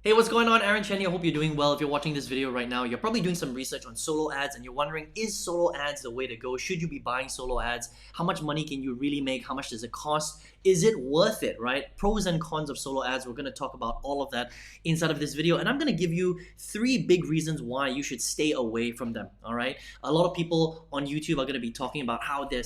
Hey, what's going on? Aaron Chen here. Hope you're doing well. If you're watching this video right now, you're probably doing some research on solo ads and you're wondering, is solo ads the way to go? Should you be buying solo ads? How much money can you really make? How much does it cost? Is it worth it, right? Pros and cons of solo ads. We're going to talk about all of that inside of this video. And I'm going to give you 3 big reasons why you should stay away from them, all right? A lot of people on YouTube are going to be talking about how they're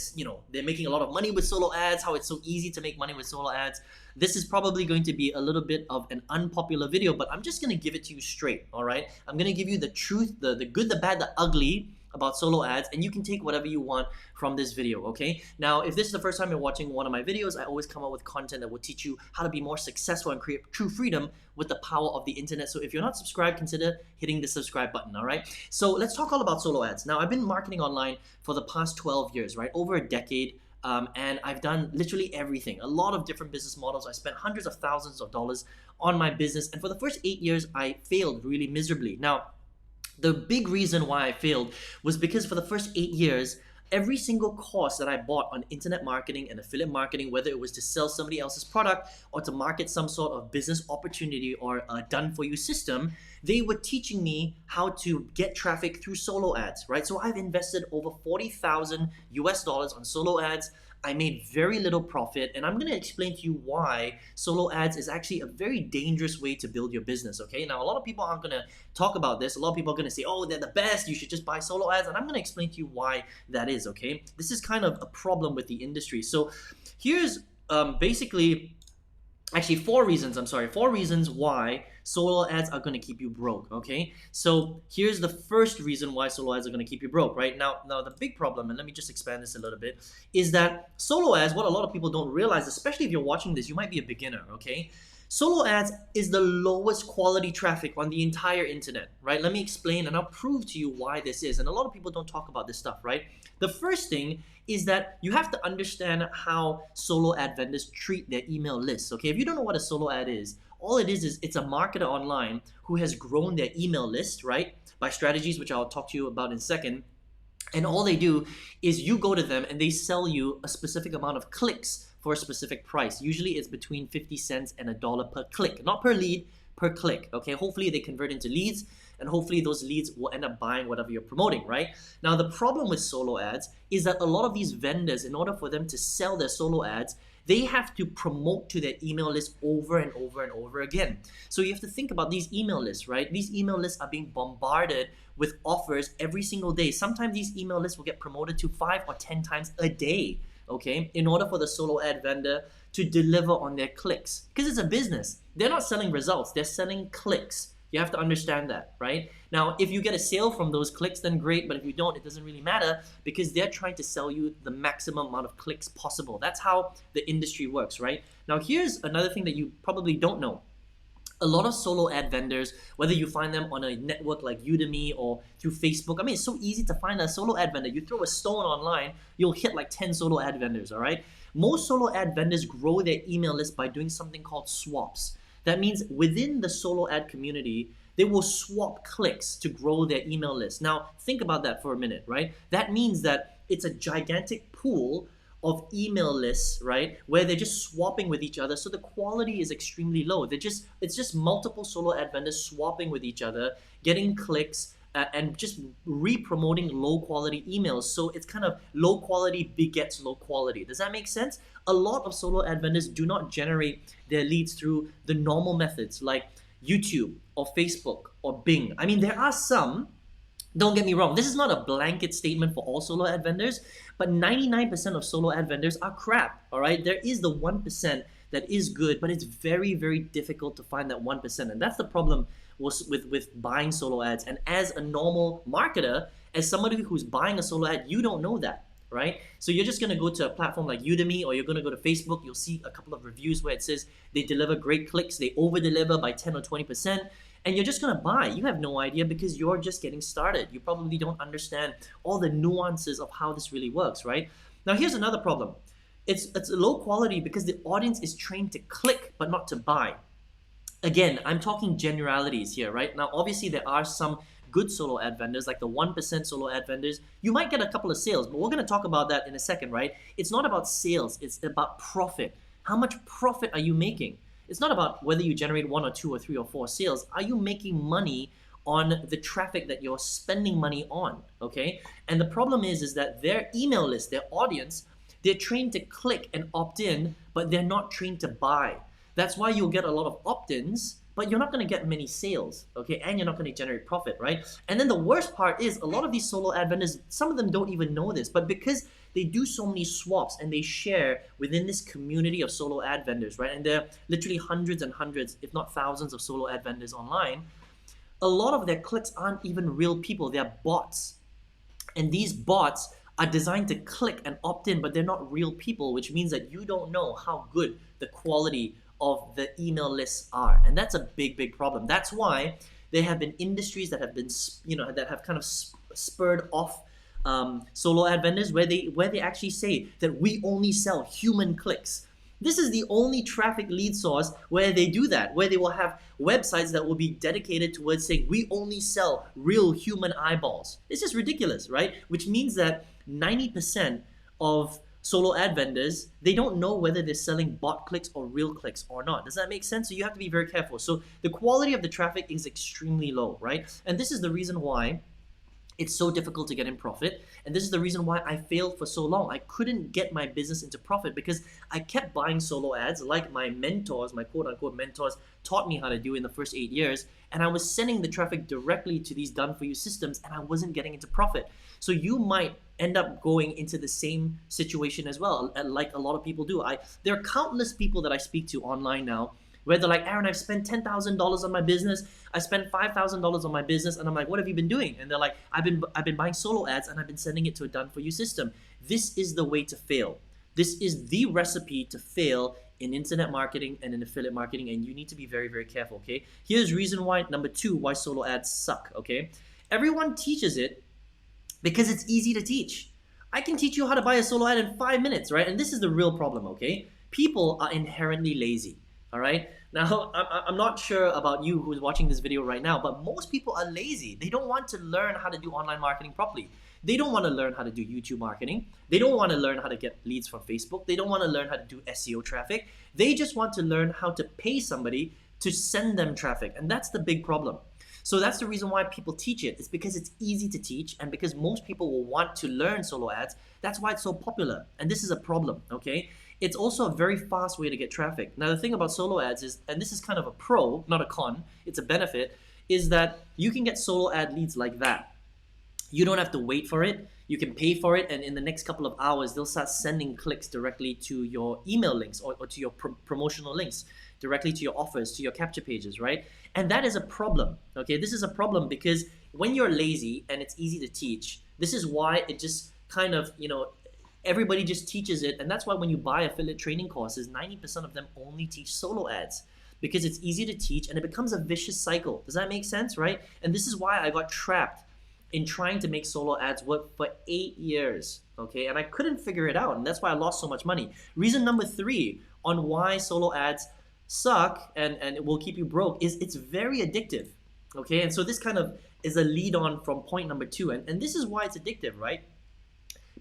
making a lot of money with solo ads, how it's so easy to make money with solo ads. This is probably going to be a little bit of an unpopular video, but I'm just going to give it to you straight, all right? I'm going to give you the truth, the good, the bad, the ugly about solo ads, and you can take whatever you want from this video, okay? Now, if this is the first time you're watching one of my videos, I always come up with content that will teach you how to be more successful and create true freedom with the power of the internet. So if you're not subscribed, consider hitting the subscribe button, all right? So let's talk all about solo ads. Now, I've been marketing online for the past 12 years, right? Over a decade. And I've done literally everything, a lot of different business models. I spent hundreds of thousands of dollars on my business, and for the first 8 years I failed really miserably. Now, the big reason why I failed was because for the first 8 years, every single course that I bought on internet marketing and affiliate marketing, whether it was to sell somebody else's product or to market some sort of business opportunity or a done-for-you system, they were teaching me how to get traffic through solo ads, right? So I've invested over 40,000 US dollars on solo ads. I made very little profit, and I'm going to explain to you why solo ads is actually a very dangerous way to build your business, okay? Now, a lot of people aren't going to talk about this. A lot of people are going to say, oh, they're the best, you should just buy solo ads, and I'm going to explain to you why that is, okay? This is kind of a problem with the industry. So here's basically, actually 4 reasons why solo ads are going to keep you broke, okay? So here's the first reason why solo ads are going to keep you broke, right? Now the big problem, and let me just expand this a little bit, is that solo ads, what a lot of people don't realize, especially if you're watching this, you might be a beginner, okay? Solo ads is the lowest quality traffic on the entire internet, right? Let me explain and I'll prove to you why this is. And a lot of people don't talk about this stuff, right? The first thing is that you have to understand how solo ad vendors treat their email lists, okay? If you don't know what a solo ad is, all it is it's a marketer online who has grown their email list, right? By strategies, which I'll talk to you about in a second. And all they do is you go to them and they sell you a specific amount of clicks for a specific price. Usually it's between 50 cents and $1 per click, not per lead, per click, okay? Hopefully they convert into leads, and hopefully those leads will end up buying whatever you're promoting, right? Now, the problem with solo ads is that a lot of these vendors, in order for them to sell their solo ads, they have to promote to their email list over and over and over again. So you have to think about these email lists, right? These email lists are being bombarded with offers every single day. Sometimes these email lists will get promoted to 5 or 10 times a day, okay? In order for the solo ad vendor to deliver on their clicks. Because it's a business. They're not selling results, they're selling clicks. You have to understand that, right? Now, if you get a sale from those clicks, then great, but if you don't, it doesn't really matter because they're trying to sell you the maximum amount of clicks possible. That's how the industry works, right? Now, here's another thing that you probably don't know. A lot of solo ad vendors, whether you find them on a network like Udemy or through Facebook, I mean, it's so easy to find a solo ad vendor. You throw a stone online, you'll hit like 10 solo ad vendors, all right? Most solo ad vendors grow their email list by doing something called swaps. That means within the solo ad community, they will swap clicks to grow their email list. Now, think about that for a minute, right? That means that it's a gigantic pool of email lists, right? Where they're just swapping with each other. So the quality is extremely low. It's just multiple solo ad vendors swapping with each other, getting clicks, and just re-promoting low quality emails. So it's kind of low quality begets low quality. Does that make sense? A lot of solo ad vendors do not generate their leads through the normal methods like YouTube or Facebook or Bing. I mean, there are some, don't get me wrong, this is not a blanket statement for all solo ad vendors, but 99% of solo ad vendors are crap, all right? There is the 1% that is good, but it's very, very difficult to find that 1%. And that's the problem with buying solo ads. And as a normal marketer, as somebody who's buying a solo ad, you don't know that, right? So you're just gonna go to a platform like Udemy or you're gonna go to Facebook, you'll see a couple of reviews where it says they deliver great clicks, they over-deliver by 10 or 20%, and you're just gonna buy. You have no idea because you're just getting started. You probably don't understand all the nuances of how this really works, right? Now here's another problem. It's low quality because the audience is trained to click but not to buy. Again, I'm talking generalities here, right? Now, obviously, there are some good solo ad vendors, like the 1% solo ad vendors. You might get a couple of sales, but we're going to talk about that in a second, right? It's not about sales. It's about profit. How much profit are you making? It's not about whether you generate 1 or 2 or 3 or 4 sales. Are you making money on the traffic that you're spending money on? Okay. And the problem is that their email list, their audience, they're trained to click and opt in, but they're not trained to buy. That's why you'll get a lot of opt-ins, but you're not going to get many sales, okay? And you're not going to generate profit, right? And then the worst part is a lot of these solo ad vendors, some of them don't even know this, but because they do so many swaps and they share within this community of solo ad vendors, right? And there are literally hundreds and hundreds, if not thousands of solo ad vendors online. A lot of their clicks aren't even real people, they're bots. And these bots are designed to click and opt in, but they're not real people, which means that you don't know how good the quality of the email lists are. And that's a big, big problem. That's why there have been industries that have been, that have kind of spurred off solo ad vendors where they actually say that we only sell human clicks. This is the only traffic lead source where they do that, where they will have websites that will be dedicated towards saying we only sell real human eyeballs. It's just ridiculous, right? Which means that 90% of solo ad vendors, they don't know whether they're selling bot clicks or real clicks or not. Does that make sense? So you have to be very careful. So the quality of the traffic is extremely low, right? And this is the reason why it's so difficult to get in profit. And this is the reason why I failed for so long. I couldn't get my business into profit because I kept buying solo ads like my mentors, my quote unquote mentors, taught me how to do in the first 8 years. And I was sending the traffic directly to these done for you systems and I wasn't getting into profit. So you might end up going into the same situation as well, like a lot of people do. There are countless people that I speak to online now where they're like, Aaron, I've spent $10,000 on my business. I spent $5,000 on my business. And I'm like, what have you been doing? And they're like, I've been buying solo ads and I've been sending it to a done for you system. This is the way to fail. This is the recipe to fail in internet marketing and in affiliate marketing. And you need to be very, very careful, okay? Here's reason why, number 2, why solo ads suck, okay? Everyone teaches it because it's easy to teach. I can teach you how to buy a solo ad in 5 minutes, right? And this is the real problem, okay? People are inherently lazy. All right. Now, I'm not sure about you who's watching this video right now, but most people are lazy. They don't want to learn how to do online marketing properly. They don't want to learn how to do YouTube marketing. They don't want to learn how to get leads from Facebook. They don't want to learn how to do SEO traffic. They just want to learn how to pay somebody to send them traffic. And that's the big problem. So that's the reason why people teach it. It's because it's easy to teach and because most people will want to learn solo ads. That's why it's so popular. And this is a problem, okay? It's also a very fast way to get traffic. Now, the thing about solo ads is, and this is kind of a pro, not a con, it's a benefit, is that you can get solo ad leads like that. You don't have to wait for it. You can pay for it, and in the next couple of hours, they'll start sending clicks directly to your email links or to your promotional links, directly to your offers, to your capture pages, right? And that is a problem, okay? This is a problem because when you're lazy and it's easy to teach, this is why it just kind of, everybody just teaches it. And that's why when you buy affiliate training courses, 90% of them only teach solo ads because it's easy to teach and it becomes a vicious cycle. Does that make sense, right? And this is why I got trapped in trying to make solo ads work for 8 years, okay? And I couldn't figure it out, and that's why I lost so much money. Reason number 3 on why solo ads suck and it will keep you broke is it's very addictive, okay? And so this kind of is a lead on from point number 2, and this is why it's addictive, right?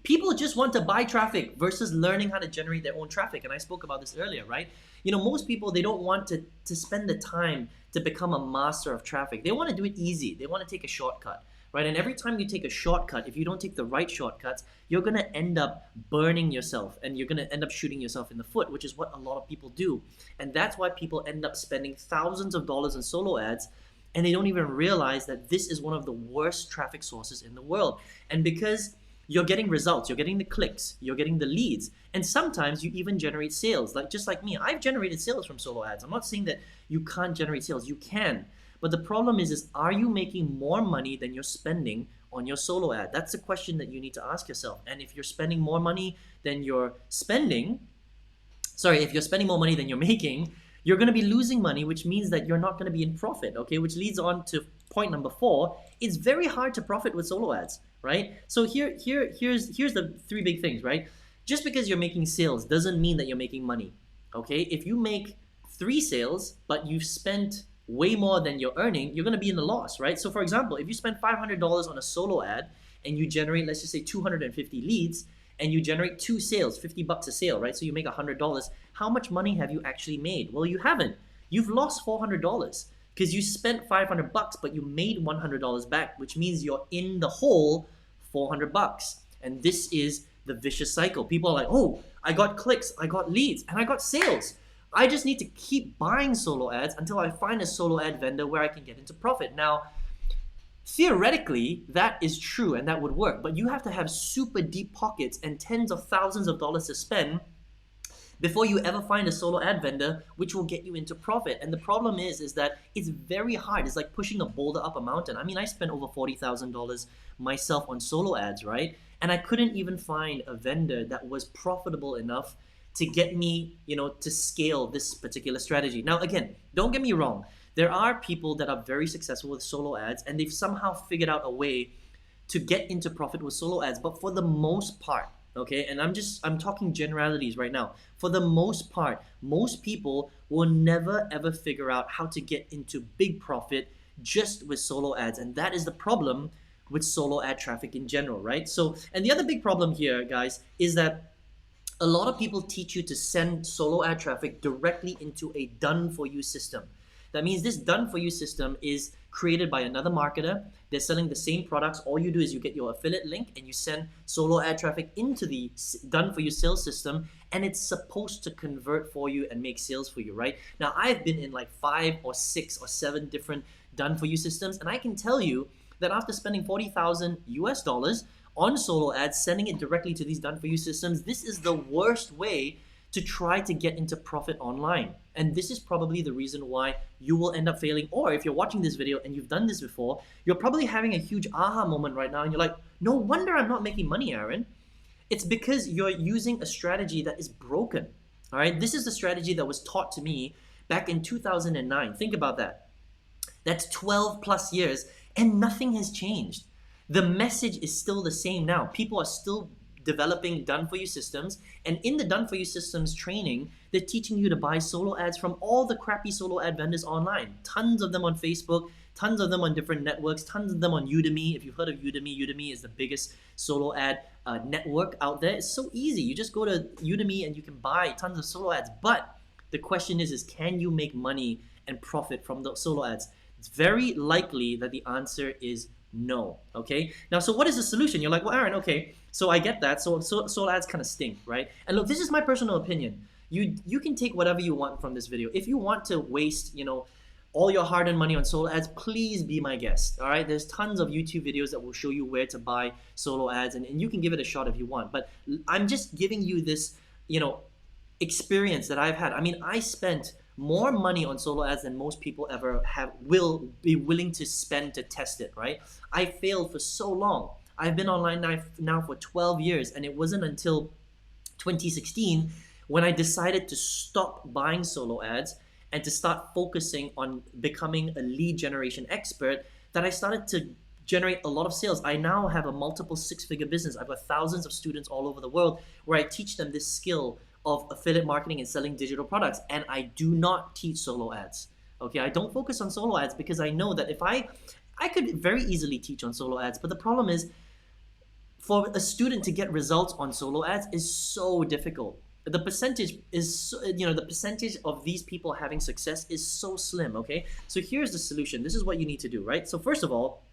People just want to buy traffic versus learning how to generate their own traffic. And I spoke about this earlier, right? Most people, they don't want to spend the time to become a master of traffic. They want to do it easy. They want to take a shortcut, right? And every time you take a shortcut, if you don't take the right shortcuts, you're going to end up burning yourself and you're going to end up shooting yourself in the foot, which is what a lot of people do. And that's why people end up spending thousands of dollars in solo ads and they don't even realize that this is one of the worst traffic sources in the world. And because you're getting results, you're getting the clicks, you're getting the leads, and sometimes you even generate sales. Just like me, I've generated sales from solo ads. I'm not saying that you can't generate sales, you can. But the problem is are you making more money than you're spending on your solo ad? That's the question that you need to ask yourself. And if you're spending more money than you're if you're spending more money than you're making, you're going to be losing money, which means that you're not going to be in profit, okay? Which leads on to point number 4. It's very hard to profit with solo ads, right? So here's the 3 big things, right? Just because you're making sales doesn't mean that you're making money, okay? If you make 3 sales, but you've spent way more than you're earning, you're going to be in the loss, right? So for example, if you spend $500 on a solo ad and you generate, let's just say 250 leads, and you generate 2 sales, $50 a sale, right? So you make $100. How much money have you actually made? Well, you haven't. You've lost $400 because you spent $500, but you made $100 back, which means you're in the hole $400. And this is the vicious cycle. People are like, oh, I got clicks, I got leads, and I got sales. I just need to keep buying solo ads until I find a solo ad vendor where I can get into profit. Now, theoretically, that is true and that would work, but you have to have super deep pockets and tens of thousands of dollars to spend before you ever find a solo ad vendor which will get you into profit. And the problem is that it's very hard. It's like pushing a boulder up a mountain. I mean, I spent over $40,000 myself on solo ads, right? And I couldn't even find a vendor that was profitable enough to get me, to scale this particular strategy. Now, again, don't get me wrong. There are people that are very successful with solo ads and they've somehow figured out a way to get into profit with solo ads. But for the most part, okay, and I'm talking generalities right now. For the most part, most people will never ever figure out how to get into big profit just with solo ads. And that is the problem with solo ad traffic in general, right? So, and the other big problem here, guys, is that a lot of people teach you to send solo ad traffic directly into a done-for-you system. That means this done-for-you system is created by another marketer. They're selling the same products. All you do is you get your affiliate link and you send solo ad traffic into the done-for-you sales system, and it's supposed to convert for you and make sales for you, right? Now, I've been in like 5 or 6 or 7 different done-for-you systems, and I can tell you that after spending $40,000 on solo ads, sending it directly to these done-for-you systems, this is the worst way to try to get into profit online. And this is probably the reason why you will end up failing. Or if you're watching this video and you've done this before, you're probably having a huge aha moment right now and you're like, no wonder I'm not making money, Aaron. It's because you're using a strategy that is broken. All right, this is the strategy that was taught to me back in 2009. Think about that. That's 12 plus years and nothing has changed. The message is still the same now. People are still developing done-for-you systems, and in the done-for-you systems training, they're teaching you to buy solo ads from all the crappy solo ad vendors online. Tons of them on Facebook, tons of them on different networks, tons of them on Udemy. If you've heard of Udemy, Udemy is the biggest solo ad network out there. It's so easy. You just go to Udemy and you can buy tons of solo ads. But the question is can you make money and profit from the solo ads? It's very likely that the answer is no. Okay. Now, so what is the solution? You're like, well, Aaron, okay, so I get that. So solo ads kind of stink, right? And look, this is my personal opinion. You can take whatever you want from this video. If you want to waste, all your hard-earned money on solo ads, please be my guest. All right. There's tons of YouTube videos that will show you where to buy solo ads, and you can give it a shot if you want. But I'm just giving you this, experience that I've had. I mean, I spent more money on solo ads than most people ever will be willing to spend to test it, right? I failed for so long. I've been online now for 12 years, and it wasn't until 2016 when I decided to stop buying solo ads and to start focusing on becoming a lead generation expert that I started to generate a lot of sales. I now have a multiple 6-figure business. I've got thousands of students all over the world where I teach them this skill of affiliate marketing and selling digital products, and I do not teach solo ads. Okay, I don't focus on solo ads because I know that if I could very easily teach on solo ads, but the problem is for a student to get results on solo ads is so difficult. The percentage is, the percentage of these people having success is so slim, okay? So here's the solution. This is what you need to do, right? So first of all,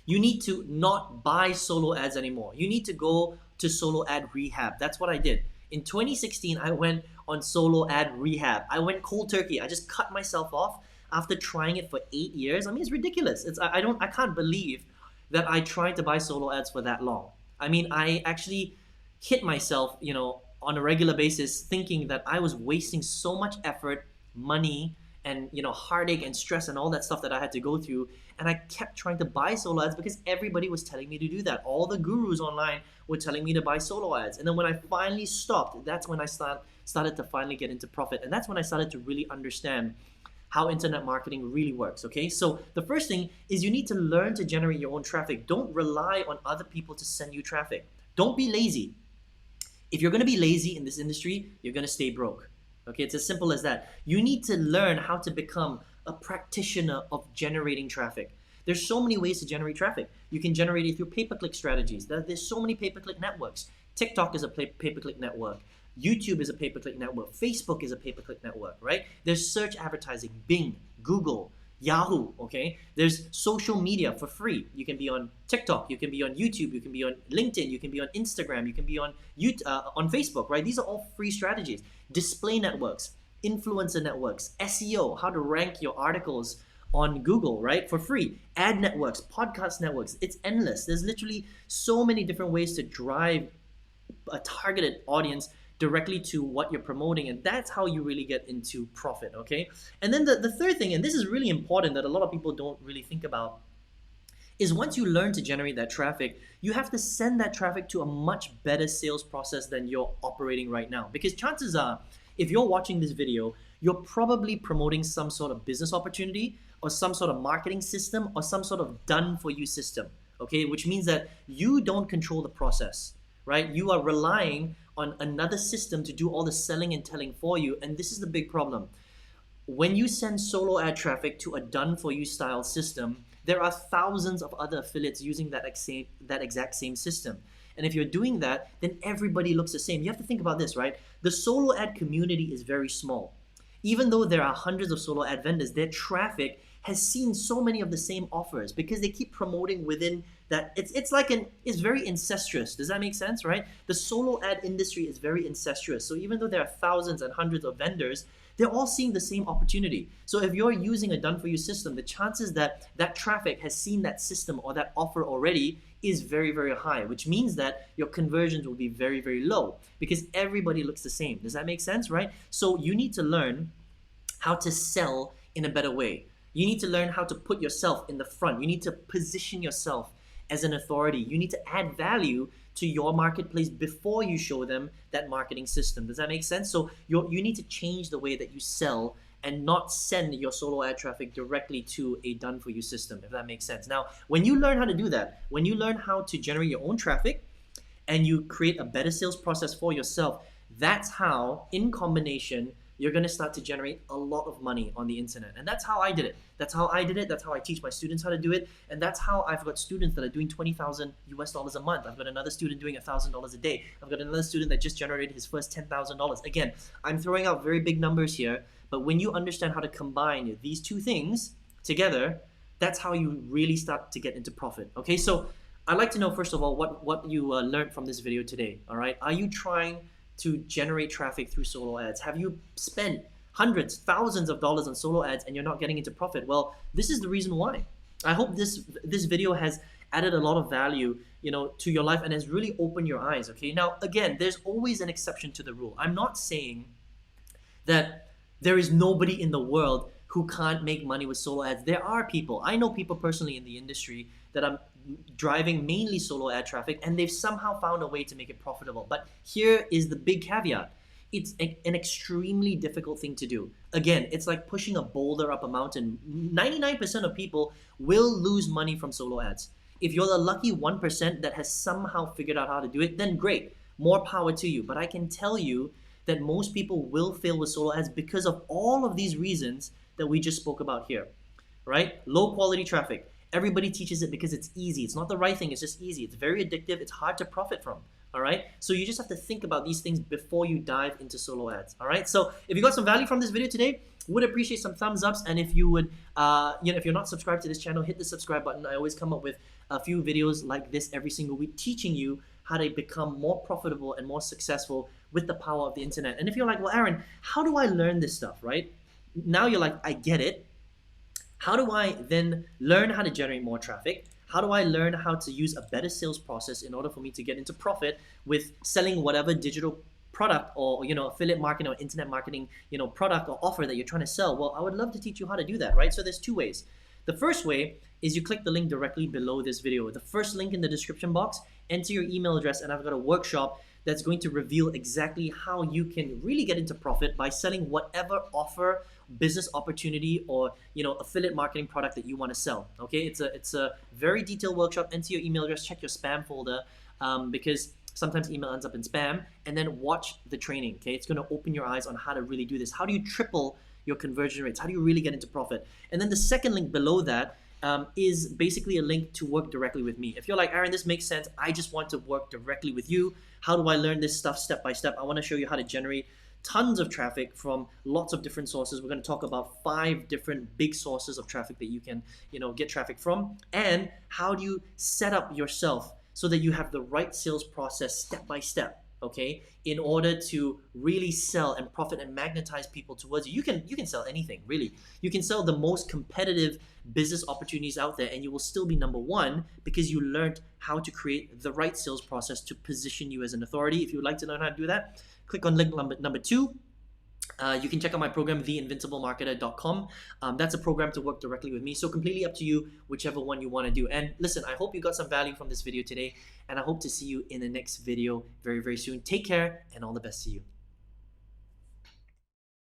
you need to not buy solo ads anymore. You need to go to solo ad rehab. That's what I did. In 2016, I went on solo ad rehab. I went cold turkey. I just cut myself off after trying it for 8 years. I mean, it's ridiculous. I can't believe that I tried to buy solo ads for that long. I mean, I actually hit myself, on a regular basis thinking that I was wasting so much effort, money, and heartache and stress and all that stuff that I had to go through. And I kept trying to buy solo ads because everybody was telling me to do that. All the gurus online were telling me to buy solo ads. And then when I finally stopped, that's when I started to finally get into profit. And that's when I started to really understand how internet marketing really works, okay? So the first thing is you need to learn to generate your own traffic. Don't rely on other people to send you traffic. Don't be lazy. If you're gonna be lazy in this industry, you're gonna stay broke. Okay, it's as simple as that. You need to learn how to become a practitioner of generating traffic. There's so many ways to generate traffic. You can generate it through pay-per-click strategies. There's so many pay-per-click networks. TikTok is a pay-per-click network. YouTube is a pay-per-click network. Facebook is a pay-per-click network, right? There's search advertising, Bing, Google, Yahoo, okay? There's social media for free. You can be on TikTok, you can be on YouTube, you can be on LinkedIn, you can be on Instagram, you can be on Facebook, right? These are all free strategies. Display networks, influencer networks, SEO, how to rank your articles on Google, right? For free. Ad networks, podcast networks, it's endless. There's literally so many different ways to drive a targeted audience directly to what you're promoting, and that's how you really get into profit, okay? And then the third thing, and this is really important that a lot of people don't really think about, is once you learn to generate that traffic, you have to send that traffic to a much better sales process than you're operating right now. Because chances are, if you're watching this video, you're probably promoting some sort of business opportunity or some sort of marketing system or some sort of done-for-you system, okay? Which means that you don't control the process, right? You are relying on another system to do all the selling and telling for you, and this is the big problem. When you send solo ad traffic to a done-for-you style system, there are thousands of other affiliates using that exact same system. And if you're doing that, then everybody looks the same. You have to think about this, right? The solo ad community is very small. Even though there are hundreds of solo ad vendors, their traffic has seen so many of the same offers because they keep promoting within that. It's very incestuous. Does that make sense, right? The solo ad industry is very incestuous. So even though there are thousands and hundreds of vendors, they're all seeing the same opportunity. So if you're using a done-for-you system, the chances that that traffic has seen that system or that offer already is very, very high, which means that your conversions will be very, very low because everybody looks the same. Does that make sense, right? So you need to learn how to sell in a better way. You need to learn how to put yourself in the front. You need to position yourself as an authority. You need to add value to your marketplace before you show them that marketing system. Does that make sense? So you need to change the way that you sell and not send your solo ad traffic directly to a done-for-you system, if that makes sense. Now, when you learn how to do that, when you learn how to generate your own traffic and you create a better sales process for yourself, that's how, in combination, you're going to start to generate a lot of money on the internet. And that's how I did it. That's how I did it. That's how I teach my students how to do it. And that's how I've got students that are doing $20,000 a month. I've got another student doing $1,000 a day. I've got another student that just generated his first $10,000. Again, I'm throwing out very big numbers here, but when you understand how to combine these two things together, that's how you really start to get into profit. Okay, so I'd like to know, first of all, what you learned from this video today, all right? Are you trying to generate traffic through solo ads? Have you spent hundreds, thousands of dollars on solo ads and you're not getting into profit? Well, this is the reason why. I hope this video has added a lot of value, to your life and has really opened your eyes, okay? Now, again, there's always an exception to the rule. I'm not saying that there is nobody in the world who can't make money with solo ads. There are people. I know people personally in the industry that are driving mainly solo ad traffic and they've somehow found a way to make it profitable. But here is the big caveat. It's an extremely difficult thing to do. Again, it's like pushing a boulder up a mountain. 99% of people will lose money from solo ads. If you're the lucky 1% that has somehow figured out how to do it, then great, more power to you. But I can tell you that most people will fail with solo ads because of all of these reasons that we just spoke about here, right? Low quality traffic. Everybody teaches it because it's easy. It's not the right thing, it's just easy. It's very addictive, it's hard to profit from, all right? So you just have to think about these things before you dive into solo ads, all right? So if you got some value from this video today, would appreciate some thumbs ups. And if you would, if you're not subscribed to this channel, hit the subscribe button. I always come up with a few videos like this every single week, teaching you how to become more profitable and more successful with the power of the internet. And if you're like, well, Aaron, how do I learn this stuff, right? Now you're like, I get it. How do I then learn how to generate more traffic? How do I learn how to use a better sales process in order for me to get into profit with selling whatever digital product or affiliate marketing or internet marketing product or offer that you're trying to sell? Well, I would love to teach you how to do that, right? So there's two ways. The first way is you click the link directly below this video. The first link in the description box, enter your email address, and I've got a workshop that's going to reveal exactly how you can really get into profit by selling whatever offer, business opportunity, or affiliate marketing product that you want to sell. Okay, it's a very detailed workshop. Enter your email address, check your spam folder, because sometimes email ends up in spam, and then watch the training. Okay, it's going to open your eyes on how to really do this. How do you triple your conversion rates? How do you really get into profit? And then the second link below that is basically a link to work directly with me. If you're like, Aaron, this makes sense, I just want to work directly with you. How do I learn this stuff step by step? I want to show you how to generate tons of traffic from lots of different sources. We're going to talk about 5 different big sources of traffic that you can, get traffic from, and how do you set up yourself so that you have the right sales process step by step, okay, in order to really sell and profit and magnetize people towards you. You can sell anything, really. You can sell the most competitive business opportunities out there and you will still be number 1 because you learned how to create the right sales process to position you as an authority. If you would like to learn how to do that, click on link number 2. You can check out my program, theinvinciblemarketer.com. That's a program to work directly with me. So completely up to you, whichever one you want to do. And listen, I hope you got some value from this video today, and I hope to see you in the next video very, very soon. Take care, and all the best to you.